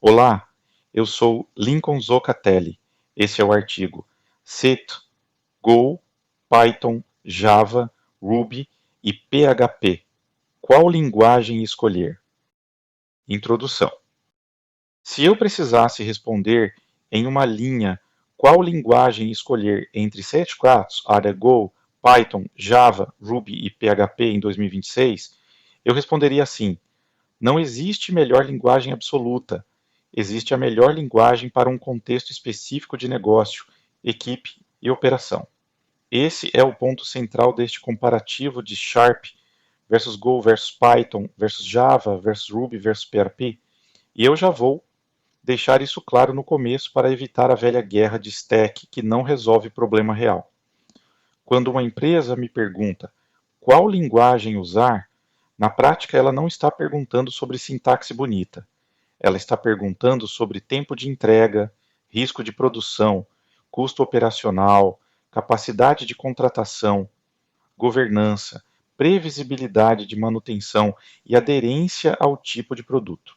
Olá, eu sou Lincoln Zoccatelli. Esse é o artigo C, Go, Python, Java, Ruby e PHP. Qual linguagem escolher? Introdução. Se eu precisasse responder em uma linha qual linguagem escolher entre C4, área Go, Python, Java, Ruby e PHP em 2026, eu responderia assim: não existe melhor linguagem absoluta. Existe a melhor linguagem para um contexto específico de negócio, equipe e operação. Esse é o ponto central deste comparativo de Sharp versus Go versus Python versus Java versus Ruby versus PHP. E eu já vou deixar isso claro no começo para evitar a velha guerra de stack que não resolve problema real. Quando uma empresa me pergunta qual linguagem usar, na prática ela não está perguntando sobre sintaxe bonita. Ela está perguntando sobre tempo de entrega, risco de produção, custo operacional, capacidade de contratação, governança, previsibilidade de manutenção e aderência ao tipo de produto.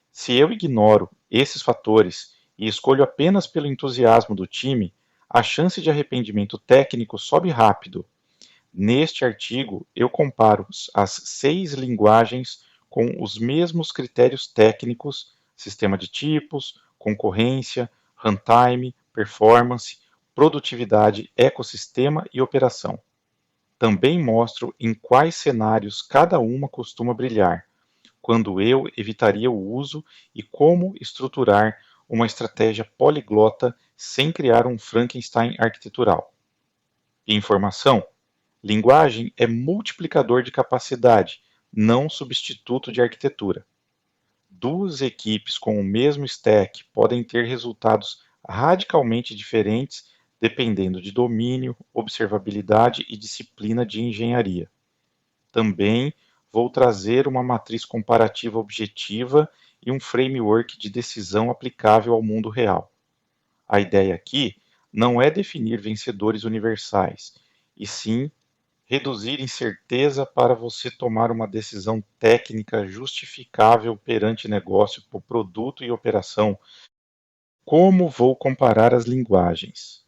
Se eu ignoro esses fatores e escolho apenas pelo entusiasmo do time, a chance de arrependimento técnico sobe rápido. Neste artigo, eu comparo as 6 linguagens com os mesmos critérios técnicos: sistema de tipos, concorrência, runtime, performance, produtividade, ecossistema e operação. Também mostro em quais cenários cada uma costuma brilhar, quando eu evitaria o uso e como estruturar uma estratégia poliglota sem criar um Frankenstein arquitetural. Informação: linguagem é multiplicador de capacidade, não substituto de arquitetura. Duas equipes com o mesmo stack podem ter resultados radicalmente diferentes dependendo de domínio, observabilidade e disciplina de engenharia. Também vou trazer uma matriz comparativa objetiva e um framework de decisão aplicável ao mundo real. A ideia aqui não é definir vencedores universais, e sim reduzir incerteza para você tomar uma decisão técnica justificável perante negócio, por produto e operação. Como vou comparar as linguagens?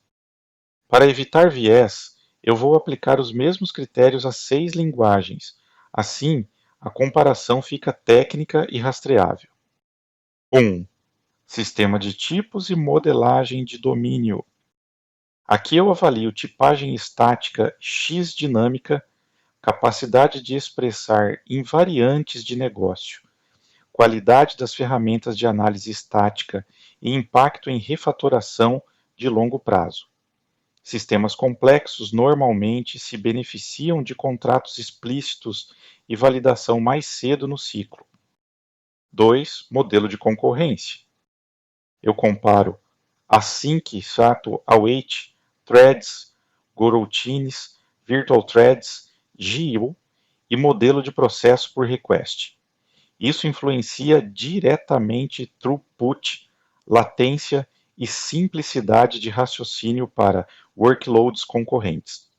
Para evitar viés, eu vou aplicar os mesmos critérios às 6 linguagens. Assim, a comparação fica técnica e rastreável. 1. Sistema de tipos e modelagem de domínio. Aqui eu avalio tipagem estática X dinâmica, capacidade de expressar invariantes de negócio, qualidade das ferramentas de análise estática e impacto em refatoração de longo prazo. Sistemas complexos normalmente se beneficiam de contratos explícitos e validação mais cedo no ciclo. 2. Modelo de concorrência. Eu comparo Async, SATO, Await, Threads, Goroutines, Virtual Threads, GIL e modelo de processo por request. Isso influencia diretamente throughput, latência e simplicidade de raciocínio para workloads concorrentes.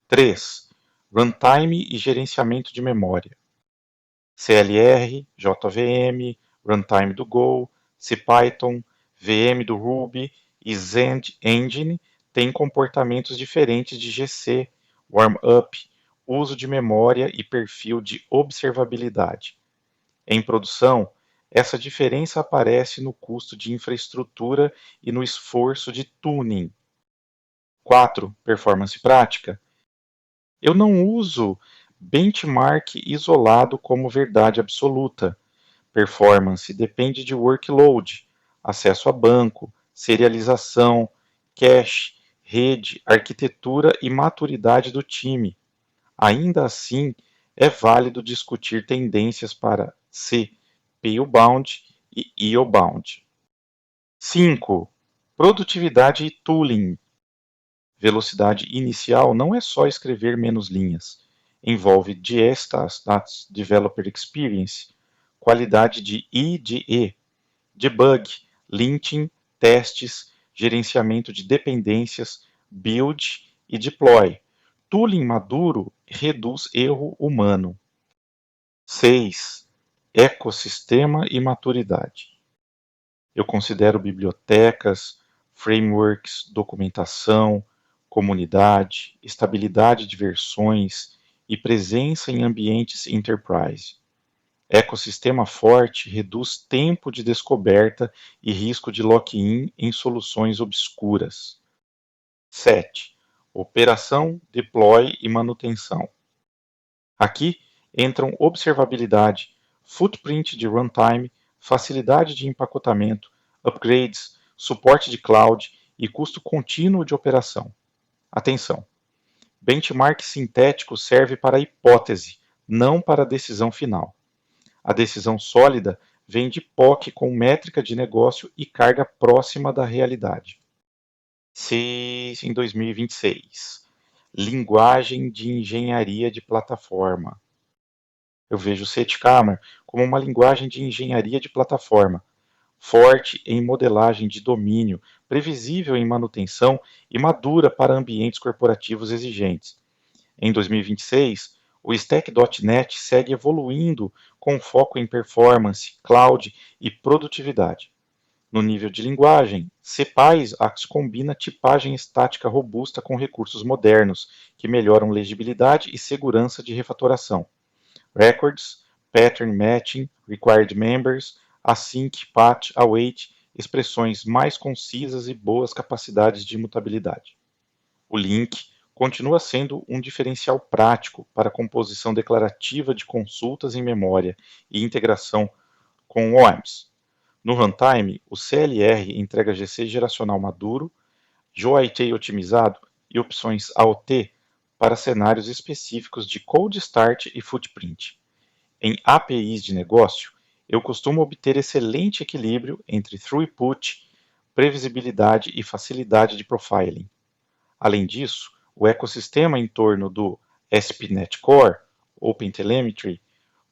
3. Runtime e gerenciamento de memória. CLR, JVM, Runtime do Go, CPython, VM do Ruby e Zend Engine têm comportamentos diferentes de GC, warm-up, uso de memória e perfil de observabilidade. Em produção, essa diferença aparece no custo de infraestrutura e no esforço de tuning. 4. Performance prática. Eu não uso benchmark isolado como verdade absoluta. Performance depende de workload, acesso a banco, serialização, cache, rede, arquitetura e maturidade do time. Ainda assim, é válido discutir tendências para C, PO-bound e EO-bound. 5. Produtividade e tooling. Velocidade inicial não é só escrever menos linhas. Envolve DSTAS, That's Developer Experience, qualidade de IDE, debug, linting, testes, gerenciamento de dependências, build e deploy. Tooling maduro reduz erro humano. 6. Ecossistema e maturidade. Eu considero bibliotecas, frameworks, documentação, comunidade, estabilidade de versões e presença em ambientes enterprise. Ecossistema forte reduz tempo de descoberta e risco de lock-in em soluções obscuras. 7. Operação, deploy e manutenção. Aqui entram observabilidade, footprint de runtime, facilidade de empacotamento, upgrades, suporte de cloud e custo contínuo de operação. Atenção! Benchmark sintético serve para a hipótese, não para a decisão final. A decisão sólida vem de POC com métrica de negócio e carga próxima da realidade. 6 em 2026. Linguagem de engenharia de plataforma. Eu vejo o Setcamer como uma linguagem de engenharia de plataforma, forte em modelagem de domínio, previsível em manutenção e madura para ambientes corporativos exigentes. Em 2026, o Stack.NET segue evoluindo com foco em performance, cloud e produtividade. No nível de linguagem, CPyAX combina tipagem estática robusta com recursos modernos, que melhoram legibilidade e segurança de refatoração. Records, Pattern Matching, Required Members, Async, Patch, Await, expressões mais concisas e boas capacidades de imutabilidade. O link continua sendo um diferencial prático para a composição declarativa de consultas em memória e integração com OAMs. No runtime, o CLR entrega GC geracional maduro, JOIT otimizado e opções AOT para cenários específicos de cold start e footprint. Em APIs de negócio, eu costumo obter excelente equilíbrio entre throughput, previsibilidade e facilidade de profiling. Além disso, o ecossistema em torno do ASP.NET Core, OpenTelemetry,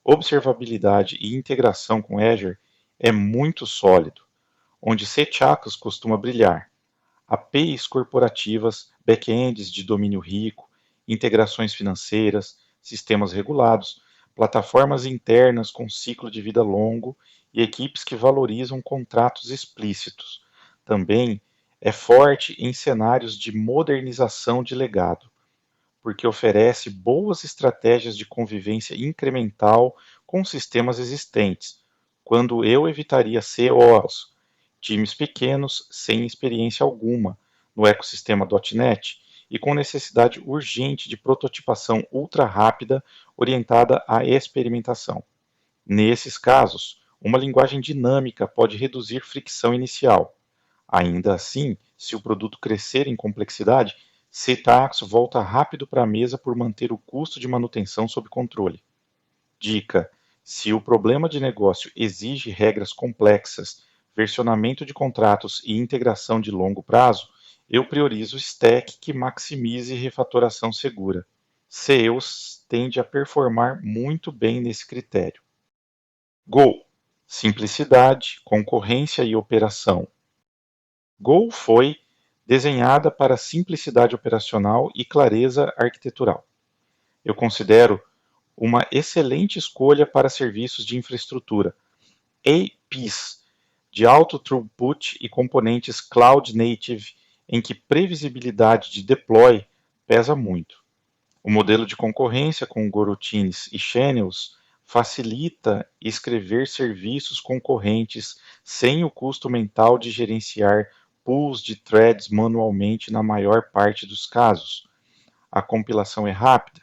observabilidade e integração com Azure é muito sólido, onde Setcamer costuma brilhar. APIs corporativas, backends de domínio rico, integrações financeiras, sistemas regulados, plataformas internas com ciclo de vida longo e equipes que valorizam contratos explícitos. Também é forte em cenários de modernização de legado, porque oferece boas estratégias de convivência incremental com sistemas existentes, quando eu evitaria COOs, times pequenos sem experiência alguma no ecossistema .NET e com necessidade urgente de prototipação ultra rápida orientada à experimentação. Nesses casos, uma linguagem dinâmica pode reduzir fricção inicial. Ainda assim, se o produto crescer em complexidade, Cetax volta rápido para a mesa por manter o custo de manutenção sob controle. Dica: se o problema de negócio exige regras complexas, versionamento de contratos e integração de longo prazo, eu priorizo o stack que maximize refatoração segura. Seus tende a performar muito bem nesse critério. Go: simplicidade, concorrência e operação. Go foi desenhada para simplicidade operacional e clareza arquitetural. Eu considero uma excelente escolha para serviços de infraestrutura. APIs de alto throughput e componentes cloud native em que previsibilidade de deploy pesa muito. O modelo de concorrência com coroutines e channels facilita escrever serviços concorrentes sem o custo mental de gerenciar pools de threads manualmente na maior parte dos casos. A compilação é rápida,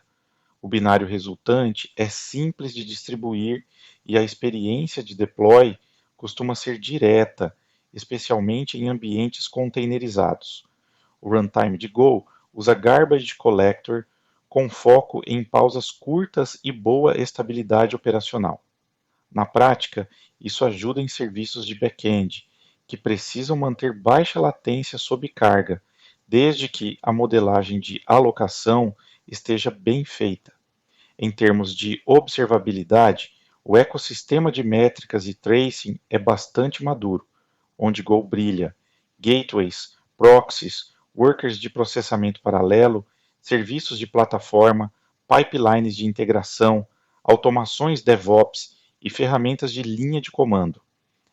o binário resultante é simples de distribuir e a experiência de deploy costuma ser direta, especialmente em ambientes containerizados. O runtime de Go usa Garbage Collector com foco em pausas curtas e boa estabilidade operacional. Na prática, isso ajuda em serviços de back-end, que precisam manter baixa latência sob carga, desde que a modelagem de alocação esteja bem feita. Em termos de observabilidade, o ecossistema de métricas e tracing é bastante maduro, onde Go brilha. Gateways, proxies, workers de processamento paralelo, serviços de plataforma, pipelines de integração, automações DevOps e ferramentas de linha de comando.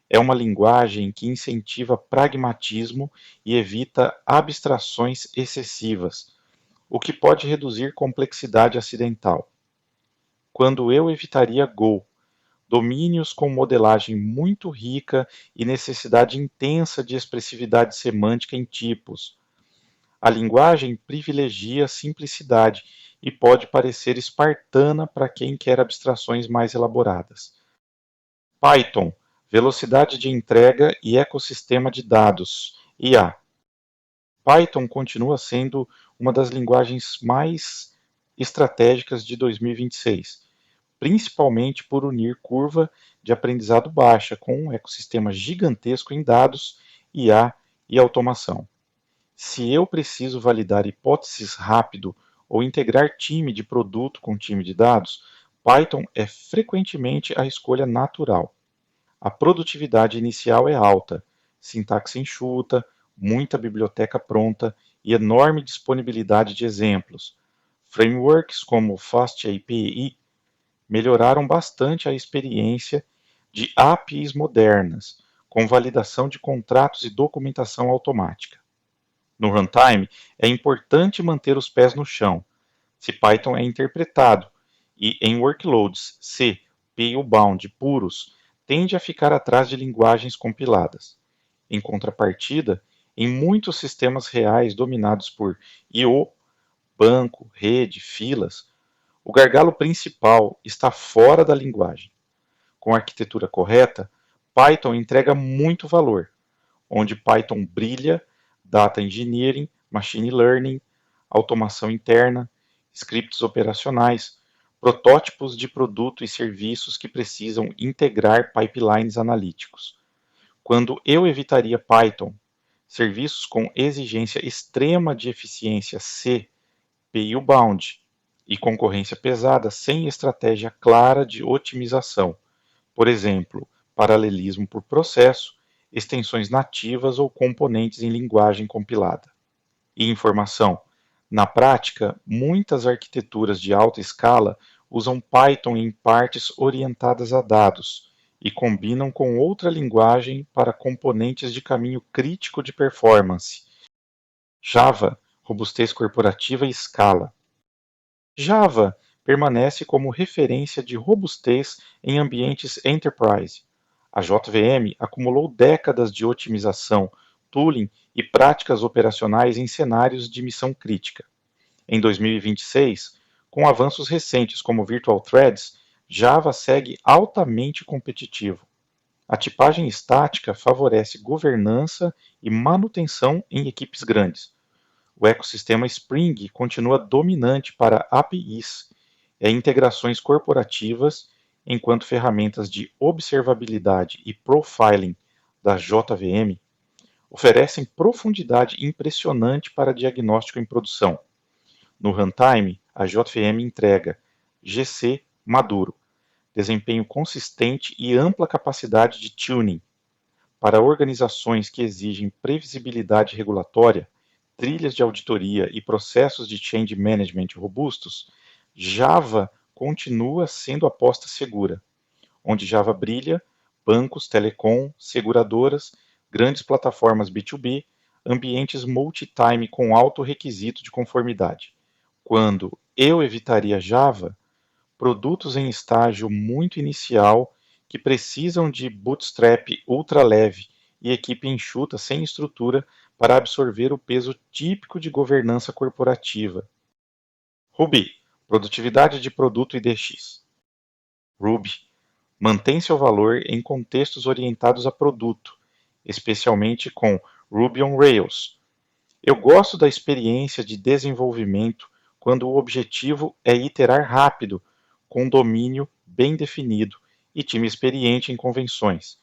É uma linguagem que incentiva pragmatismo e evita abstrações excessivas, o que pode reduzir complexidade acidental. Quando eu evitaria Go, domínios com modelagem muito rica e necessidade intensa de expressividade semântica em tipos. A linguagem privilegia a simplicidade e pode parecer espartana para quem quer abstrações mais elaboradas. Python, velocidade de entrega e ecossistema de dados, IA. Python continua sendo uma das linguagens mais estratégicas de 2026, principalmente por unir curva de aprendizado baixa com um ecossistema gigantesco em dados, IA e automação. Se eu preciso validar hipóteses rápido ou integrar time de produto com time de dados, Python é frequentemente a escolha natural. A produtividade inicial é alta, sintaxe enxuta, muita biblioteca pronta e enorme disponibilidade de exemplos. Frameworks como FastAPI melhoraram bastante a experiência de APIs modernas, com validação de contratos e documentação automática. No runtime, é importante manter os pés no chão. Se Python é interpretado e em workloads C, PU-bound puros, tende a ficar atrás de linguagens compiladas. Em contrapartida, em muitos sistemas reais dominados por I/O, banco, rede, filas, o gargalo principal está fora da linguagem. Com a arquitetura correta, Python entrega muito valor, onde Python brilha, data engineering, machine learning, automação interna, scripts operacionais, protótipos de produto e serviços que precisam integrar pipelines analíticos. Quando eu evitaria Python, serviços com exigência extrema de eficiência C, PU-bound, e concorrência pesada sem estratégia clara de otimização, por exemplo, paralelismo por processo, extensões nativas ou componentes em linguagem compilada. E informação. Na prática, muitas arquiteturas de alta escala usam Python em partes orientadas a dados e combinam com outra linguagem para componentes de caminho crítico de performance. Java, robustez corporativa e escala. Java permanece como referência de robustez em ambientes enterprise. A JVM acumulou décadas de otimização, tooling e práticas operacionais em cenários de missão crítica. Em 2026, com avanços recentes como Virtual Threads, Java segue altamente competitivo. A tipagem estática favorece governança e manutenção em equipes grandes. O ecossistema Spring continua dominante para APIs e integrações corporativas, enquanto ferramentas de observabilidade e profiling da JVM oferecem profundidade impressionante para diagnóstico em produção. No runtime, a JVM entrega GC maduro, desempenho consistente e ampla capacidade de tuning. Para organizações que exigem previsibilidade regulatória, trilhas de auditoria e processos de change management robustos, Java continua sendo a aposta segura. Onde Java brilha, bancos, telecom, seguradoras, grandes plataformas B2B, ambientes multi-time com alto requisito de conformidade. Quando eu evitaria Java, produtos em estágio muito inicial que precisam de bootstrap ultra leve e equipe enxuta sem estrutura para absorver o peso típico de governança corporativa. Ruby, produtividade de produto e DX. Ruby, mantém seu valor em contextos orientados a produto, especialmente com Ruby on Rails. Eu gosto da experiência de desenvolvimento quando o objetivo é iterar rápido, com domínio bem definido e time experiente em convenções.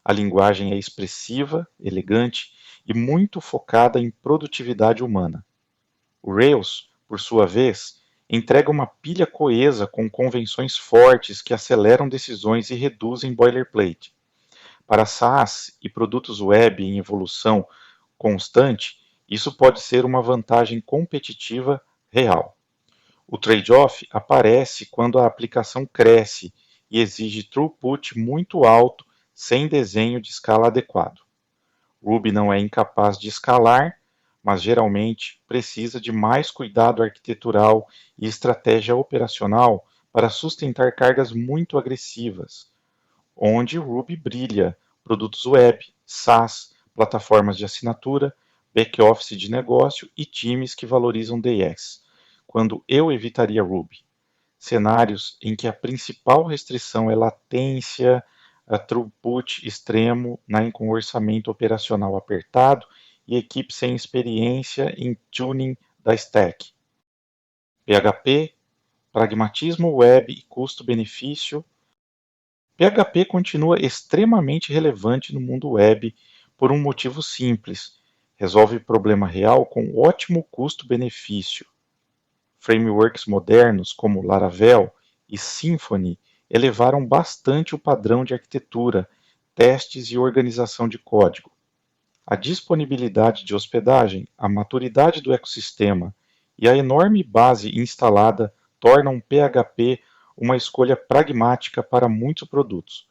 A linguagem é expressiva, elegante e muito focada em produtividade humana. O Rails, por sua vez, entrega uma pilha coesa com convenções fortes que aceleram decisões e reduzem boilerplate. Para SaaS e produtos web em evolução constante, isso pode ser uma vantagem competitiva real. O trade-off aparece quando a aplicação cresce e exige throughput muito alto sem desenho de escala adequado. Ruby não é incapaz de escalar, mas geralmente precisa de mais cuidado arquitetural e estratégia operacional para sustentar cargas muito agressivas, onde Ruby brilha produtos web, SaaS, plataformas de assinatura, back-office de negócio e times que valorizam DES, quando eu evitaria Ruby. Cenários em que a principal restrição é latência, a throughput extremo, com orçamento operacional apertado e equipe sem experiência em tuning da stack. PHP, pragmatismo web e custo-benefício. PHP continua extremamente relevante no mundo web por um motivo simples: resolve problema real com ótimo custo-benefício. Frameworks modernos como Laravel e Symfony elevaram bastante o padrão de arquitetura, testes e organização de código. A disponibilidade de hospedagem, a maturidade do ecossistema e a enorme base instalada tornam PHP uma escolha pragmática para muitos produtos.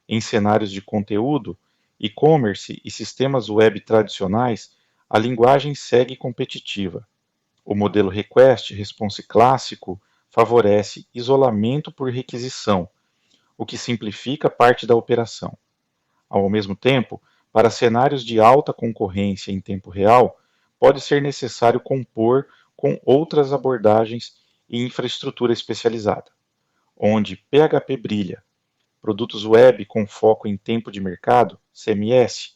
Em cenários de conteúdo, e-commerce e sistemas web tradicionais, a linguagem segue competitiva. O modelo Request Response clássico favorece isolamento por requisição, o que simplifica parte da operação. Ao mesmo tempo, para cenários de alta concorrência em tempo real, pode ser necessário compor com outras abordagens e infraestrutura especializada, onde PHP brilha. Produtos web com foco em tempo de mercado, CMS,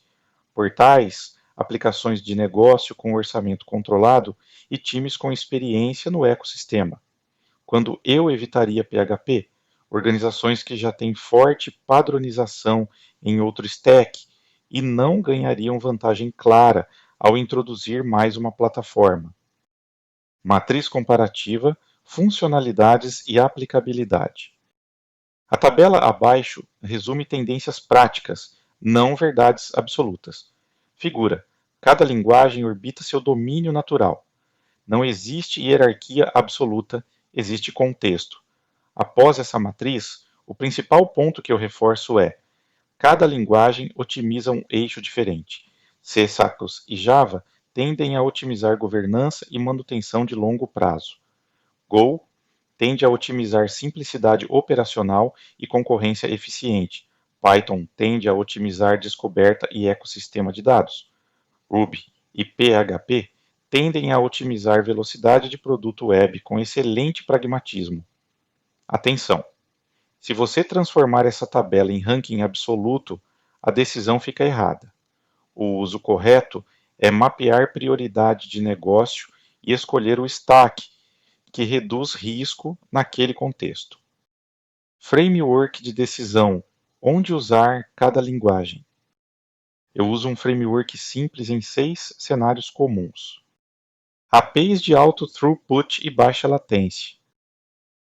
portais, aplicações de negócio com orçamento controlado e times com experiência no ecossistema. Quando eu evitaria PHP, organizações que já têm forte padronização em outro stack e não ganhariam vantagem clara ao introduzir mais uma plataforma. Matriz comparativa, funcionalidades e aplicabilidade. A tabela abaixo resume tendências práticas, não verdades absolutas. Figura: cada linguagem orbita seu domínio natural. Não existe hierarquia absoluta, existe contexto. Após essa matriz, o principal ponto que eu reforço é: cada linguagem otimiza um eixo diferente. C, e Java tendem a otimizar governança e manutenção de longo prazo. Go tende a otimizar simplicidade operacional e concorrência eficiente. Python tende a otimizar descoberta e ecossistema de dados. Ruby e PHP tendem a otimizar velocidade de produto web com excelente pragmatismo. Atenção! Se você transformar essa tabela em ranking absoluto, a decisão fica errada. O uso correto é mapear prioridade de negócio e escolher o stack que reduz risco naquele contexto. Framework de decisão: onde usar cada linguagem. Eu uso um framework simples em 6 cenários comuns. APIs de alto throughput e baixa latência.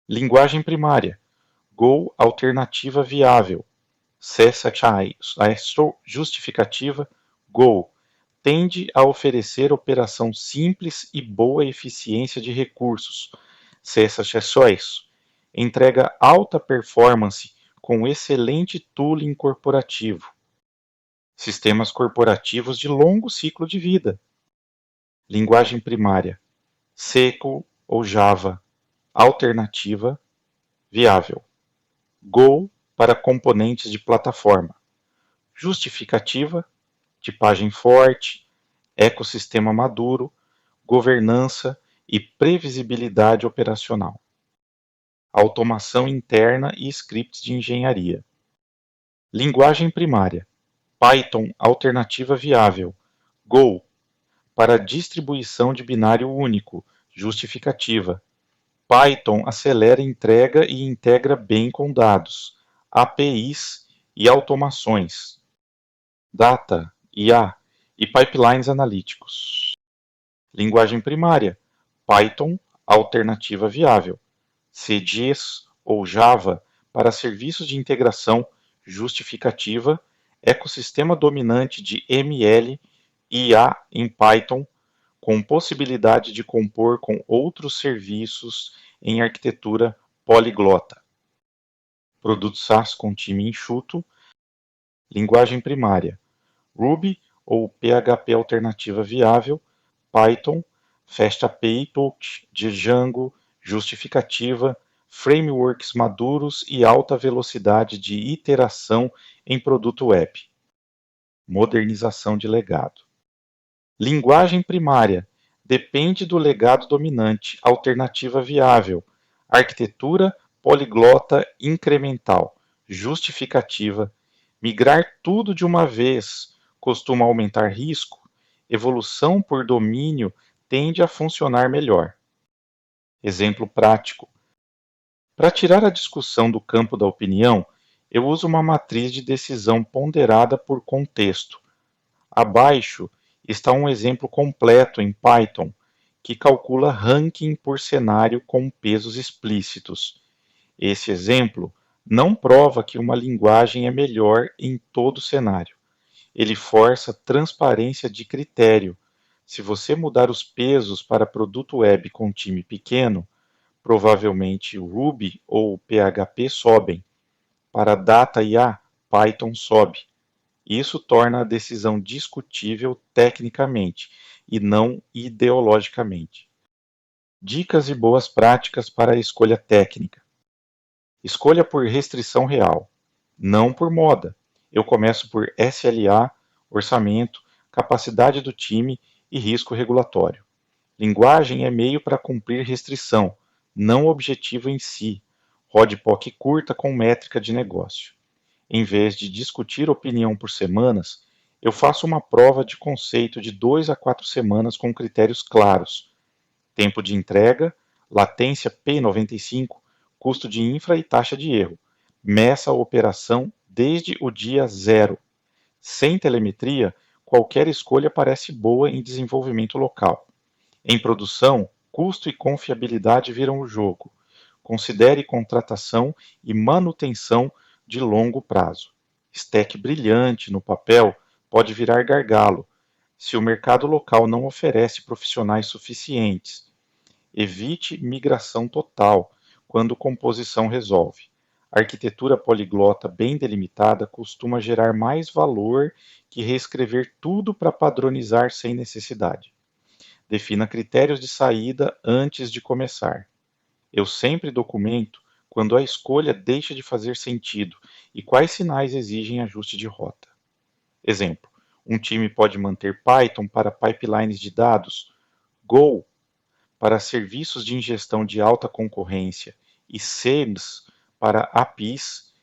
Linguagem primária: Go alternativa viável. Justificativa: Go tende a oferecer operação simples e boa eficiência de recursos. Entrega alta performance com excelente tooling corporativo. Sistemas corporativos de longo ciclo de vida. Linguagem primária: SQL ou Java. Alternativa: viável. Go para componentes de plataforma. Justificativa: tipagem forte, ecossistema maduro, governança e previsibilidade operacional. Automação interna e scripts de engenharia. Linguagem primária: Python alternativa viável. Go para distribuição de binário único. Justificativa: Python acelera entrega e integra bem com dados, APIs e automações. Data, IA e pipelines analíticos. Linguagem primária: Python alternativa viável. CGIS ou Java para serviços de integração. Justificativa: ecossistema dominante de ML e IA em Python, com possibilidade de compor com outros serviços em arquitetura poliglota. Produto SaaS com time enxuto. Linguagem primária: Ruby ou PHP alternativa viável, Python, FastAPI, Touch, Django, justificativa, frameworks maduros e alta velocidade de iteração em produto web. Modernização de legado. Linguagem primária: depende do legado dominante, alternativa viável, arquitetura poliglota incremental, justificativa, migrar tudo de uma vez costuma aumentar risco, evolução por domínio tende a funcionar melhor. Exemplo prático: para tirar a discussão do campo da opinião, eu uso uma matriz de decisão ponderada por contexto. Abaixo está um exemplo completo em Python, que calcula ranking por cenário com pesos explícitos. Esse exemplo não prova que uma linguagem é melhor em todo cenário. Ele força transparência de critério. Se você mudar os pesos para produto web com time pequeno, provavelmente o Ruby ou o PHP sobem. Para Data IA, Python sobe. Isso torna a decisão discutível tecnicamente e não ideologicamente. Dicas e boas práticas para a escolha técnica. Escolha por restrição real, não por moda. Eu começo por SLA, orçamento, capacidade do time e risco regulatório. Linguagem é meio para cumprir restrição, não objetivo em si. RODPOC curta com métrica de negócio. Em vez de discutir opinião por semanas, eu faço uma prova de conceito de 2 a 4 semanas com critérios claros. Tempo de entrega, latência P95, custo de infra e taxa de erro. Meça a operação desde o dia zero. Sem telemetria, qualquer escolha parece boa em desenvolvimento local. Em produção, custo e confiabilidade viram o jogo. Considere contratação e manutenção de longo prazo. Stack brilhante no papel pode virar gargalo se o mercado local não oferece profissionais suficientes. Evite migração total quando composição resolve. A arquitetura poliglota bem delimitada costuma gerar mais valor que reescrever tudo para padronizar sem necessidade. Defina critérios de saída antes de começar. Eu sempre documento quando a escolha deixa de fazer sentido e quais sinais exigem ajuste de rota. Exemplo: um time pode manter Python para pipelines de dados, Go para serviços de ingestão de alta concorrência e SEMS para APIs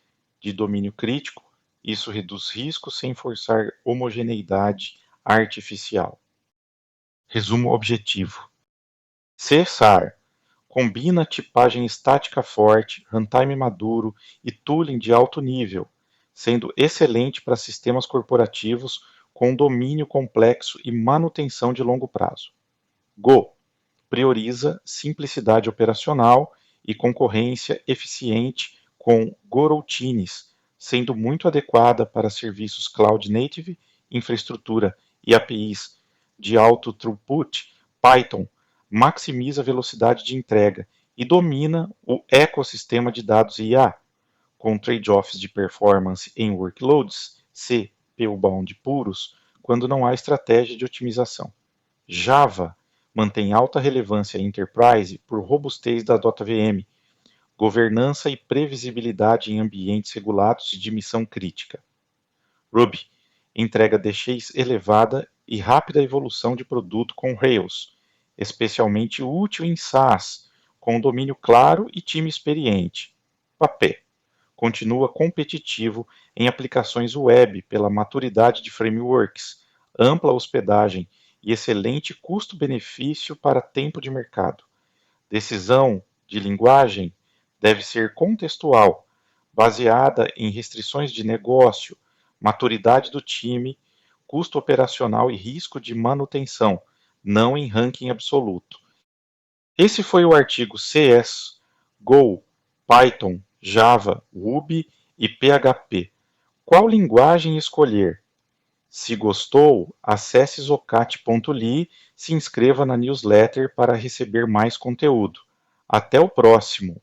de domínio crítico. Isso reduz riscos sem forçar homogeneidade artificial. Resumo objetivo: CSAR combina tipagem estática forte, runtime maduro e tooling de alto nível, sendo excelente para sistemas corporativos com domínio complexo e manutenção de longo prazo. Go prioriza simplicidade operacional e concorrência eficiente com goroutines, sendo muito adequada para serviços cloud native, infraestrutura e APIs de alto throughput. Python maximiza a velocidade de entrega e domina o ecossistema de dados IA, com trade-offs de performance em workloads CPU-bound puros, quando não há estratégia de otimização. Java mantém alta relevância enterprise por robustez da .VM, governança e previsibilidade em ambientes regulados e de missão crítica. Ruby entrega DX elevada e rápida evolução de produto com Rails, especialmente útil em SaaS, com domínio claro e time experiente. Papel continua competitivo em aplicações web pela maturidade de frameworks, ampla hospedagem e excelente custo-benefício para tempo de mercado. Decisão de linguagem deve ser contextual, baseada em restrições de negócio, maturidade do time, custo operacional e risco de manutenção, não em ranking absoluto. Esse foi o artigo CS, Go, Python, Java, Ruby e PHP. Qual linguagem escolher? Se gostou, acesse zocat.ly, se inscreva na newsletter para receber mais conteúdo. Até o próximo!